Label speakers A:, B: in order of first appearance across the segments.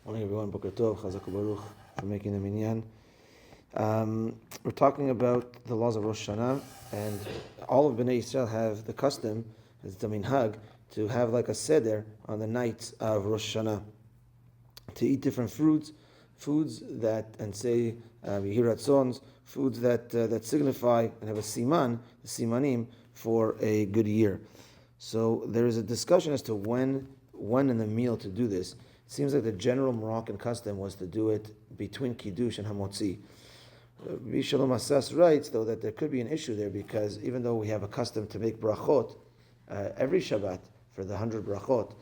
A: Morning, everyone. Boker Tov, Chazak Baruch for making the minyan. We're talking about the laws of Rosh Hashanah, and all of Bnei Yisrael have the custom, as the minhag, to have like a seder on the night of Rosh Hashanah, to eat different foods that, and say Yehiratzons, foods that signify and have a siman, the simanim, for a good year. So there is a discussion as to when in the meal to do this. It seems like the general Moroccan custom was to do it between Kiddush and Hamotzi. Rabbi Shalom Asas writes, though, that there could be an issue there because even though we have a custom to make brachot every Shabbat for the 100 brachot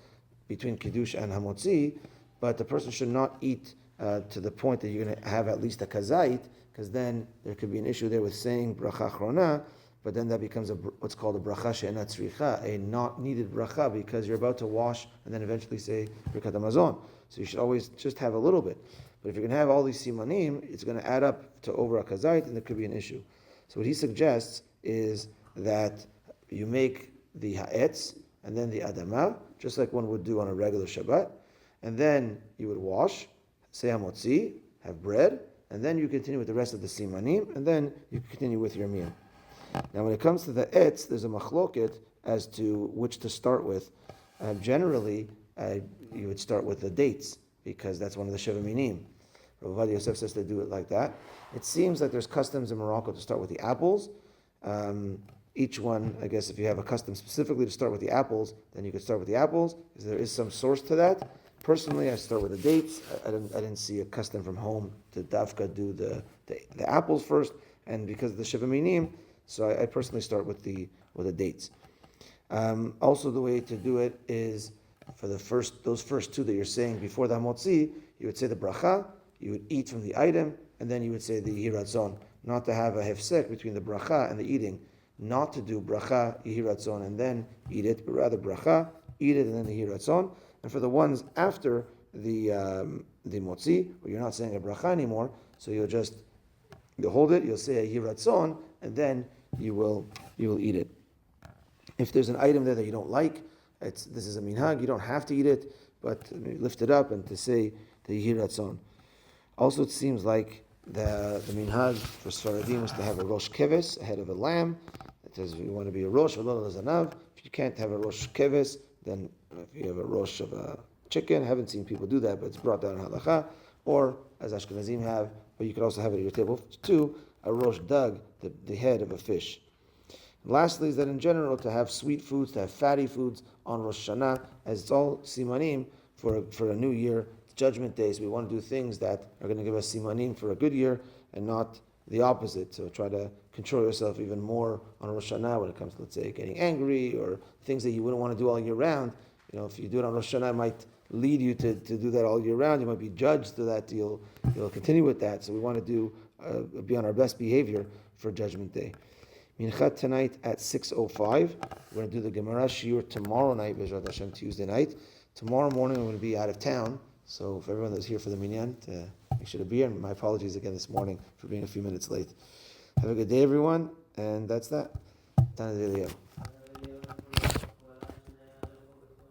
A: between Kiddush and Hamotzi, but the person should not eat to the point that you're going to have at least a kazait, because then there could be an issue there with saying bracha achrona, but then that becomes what's called a bracha she'ena tzricha, a not needed bracha, because you're about to wash and then eventually say birkat hamazon. So you should always just have a little bit. But if you're going to have all these simanim, it's going to add up to over a kazait, and there could be an issue. So what he suggests is that you make the ha'etz and then the adama, just like one would do on a regular Shabbat, and then you would wash, say hamotzi, have bread, and then you continue with the rest of the simanim, and then you continue with your meal. Now, when it comes to the etz, there's a machloket as to which to start with. Generally, you would start with the dates, because that's one of the Sheva Minim. Rav Ovadia Yosef says to do it like that. It seems like there's customs in Morocco to start with the apples. Each one, I guess, if you have a custom specifically to start with the apples, then you could start with the apples, because there is some source to that. Personally, I start with the dates. I didn't see a custom from home to dafka do the apples first, and because of the Sheva Minim, so I personally start with the dates. Also, the way to do it is for those first two that you're saying before the hamotzi, you would say the bracha, you would eat from the item, and then you would say the yehiratzon. Not to have a hefsek between the bracha and the eating. Not to do bracha, yehiratzon, and then eat it, but rather bracha, eat it, and then the yehiratzon. And for the ones after the motzi, where you're not saying a bracha anymore, so you'll hold it, you'll say a yehiratzon, and then you will eat it. If there's an item there that you don't like, this is a minhag, you don't have to eat it, but lift it up and to say the yehiratzon. Also, it seems like the minhag for Sfaradim was to have a rosh keves, a head of a lamb. It says you want to be a rosh, a zanav. If you can't have a rosh keves, then if you have a rosh of a chicken, I haven't seen people do that, but it's brought down in halacha. Or, as Ashkenazim have, but you could also have it at your table too, a rosh dag, the head of a fish. And lastly, is that in general, to have sweet foods, to have fatty foods on Rosh Hashanah, as it's all simanim for a new year, Judgment Days. We want to do things that are going to give us simanim for a good year and not the opposite. So try to control yourself even more on Rosh Hashanah when it comes to, let's say, getting angry or things that you wouldn't want to do all year round. If you do it on Rosh Hashanah, it might lead you to do that all year round. You might be judged to that. You'll continue with that. So we want to be on our best behavior for Judgment Day. Mincha tonight at 6:05. We're going to do the Gemara Shiur tomorrow night, B'ezrat Hashem, Tuesday night. Tomorrow morning I'm going to be out of town. So for everyone that's here for the minyan, to make sure to be here. And my apologies again this morning for being a few minutes late. Have a good day, everyone. And that's that. Tana D'Eliyahu.